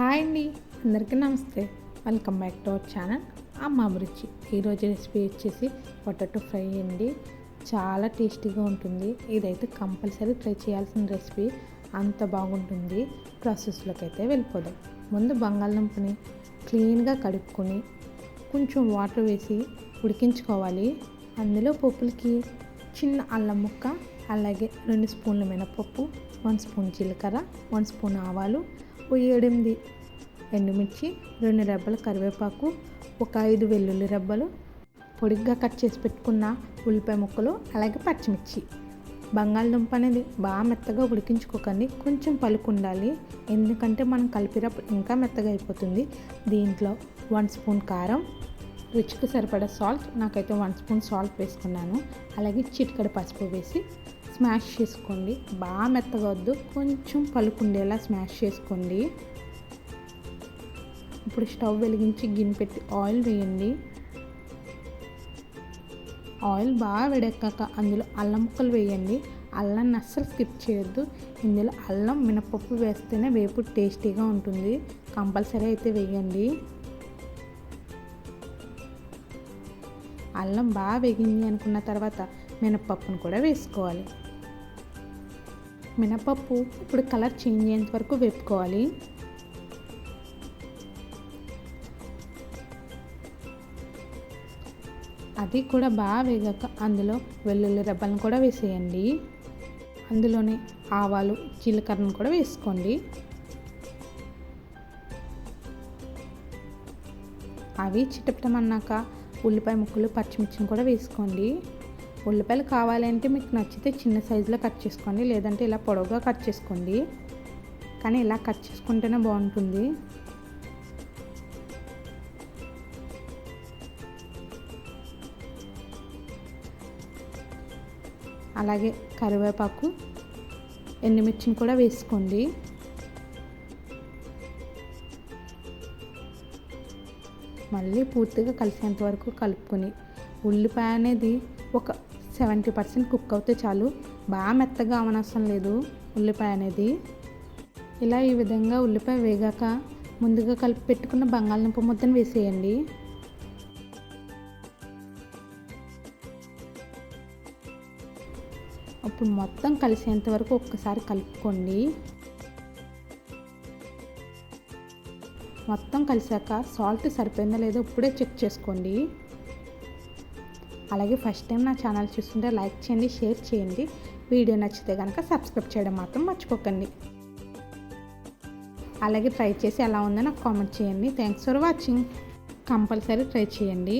Hi అండి, అందరికీ నమస్తే. Welcome back to our channel అమ్మ అభిరుచి. ఈరోజు రెసిపీ వచ్చేసి పొటాటో ఫ్రై అండి. చాలా టేస్టీగా ఉంటుంది. ఇదైతే కంపల్సరీ ట్రై చేయాల్సిన రెసిపీ, అంత బాగుంటుంది. ప్రాసెస్లోకి అయితే వెళ్ళిపోదాం. ముందు బంగాళదుంపని క్లీన్గా కడుక్కొని కొంచెం వాటర్ వేసి ఉడికించుకోవాలి. అందులో పప్పులకి చిన్న అల్లం ముక్క, అలాగే 2 స్పూన్ల మినపప్పు, 1 స్పూన్ జీలకర్ర, 1 స్పూన్ ఆవాలు, 7 ఎండుమిర్చి, 2 రెబ్బల కరివేపాకు, ఒక 5 వెల్లుల్లి రెబ్బలు, పొడిగ్గా కట్ చేసి పెట్టుకున్న ఉల్లిపాయ ముక్కలు, అలాగే పచ్చిమిర్చి. బంగాళదుంప అనేది బాగా మెత్తగా ఉడికించుకోకండి, కొంచెం పలుకు ఉండాలి. ఎందుకంటే మనం కలిపినప్పుడు ఇంకా మెత్తగా అయిపోతుంది. దీంట్లో 1 స్పూన్ కారం, రుచికి సరిపడా సాల్ట్, నాకైతే 1 స్పూన్ సాల్ట్ వేసుకున్నాను. అలాగే చిటికెడు పసుపు వేసి స్మాష్ చేసుకోండి. బాగా మెత్తగా వద్దు, కొంచెం పలుకుండేలా స్మాష్ చేసుకోండి. ఇప్పుడు స్టవ్ వెలిగించి గిన్నె పెట్టి ఆయిల్ వేయండి. ఆయిల్ బాగా వేడెక్కాక అందులో అల్లం ముక్కలు వేయండి. అల్లాన్ని అస్సలు స్కిప్ చేయొద్దు. ఇందులో అల్లం మినపప్పు వేస్తేనే వేపుడు టేస్టీగా ఉంటుంది. కంపల్సరీ అయితే వేయండి. అల్లం బాగా వేగింది అనుకున్న తర్వాత మినపప్పును కూడా వేసుకోవాలి. మినపప్పు ఇప్పుడు కలర్ చేంజ్ అయ్యేంత వరకు వేపుకోవాలి. అది కూడా బాగా వేగాక అందులో వెల్లుల్లి రెబ్బలను కూడా వేసేయండి. అందులోనే ఆవాలు, జీలకర్రను కూడా వేసుకోండి. అవి చిటపటమన్నాక ఉల్లిపాయ ముక్కలు, పచ్చిమిర్చిని కూడా వేసుకోండి. ఉల్లిపాయలు కావాలంటే మీకు నచ్చితే చిన్న సైజులో కట్ చేసుకోండి, లేదంటే ఇలా పొడవుగా కట్ చేసుకోండి. కానీ ఇలా కట్ చేసుకుంటేనే బాగుంటుంది. అలాగే కరివేపాకు, ఎండుమిర్చిని కూడా వేసుకోండి. మళ్ళీ పూర్తిగా కలిసేంత వరకు కలుపుకొని, ఉల్లిపాయ అనేది ఒక 70% కుక్ అవుతే చాలు. బాగా మెత్తగా అవనవసరం లేదు ఉల్లిపాయ అనేది. ఇలా ఈ విధంగా ఉల్లిపాయ వేగాక ముందుగా కలిపి పెట్టుకున్న బంగాళదుంప ముద్దను వేసేయండి. అప్పుడు మొత్తం కలిసేంత వరకు ఒక్కసారి కలుపుకోండి. మొత్తం కలిసాక సాల్ట్ సరిపోయిందా లేదో ఇప్పుడే చెక్ చేసుకోండి. అలాగే ఫస్ట్ టైం నా ఛానల్ చూస్తుంటే లైక్ చేయండి, షేర్ చేయండి. వీడియో నచ్చితే కనుక సబ్స్క్రైబ్ చేయడం మాత్రం మర్చిపోకండి. అలాగే ట్రై చేసి ఎలా ఉందో నాకు కామెంట్ చేయండి. Thanks for watching. Compulsory try చేయండి.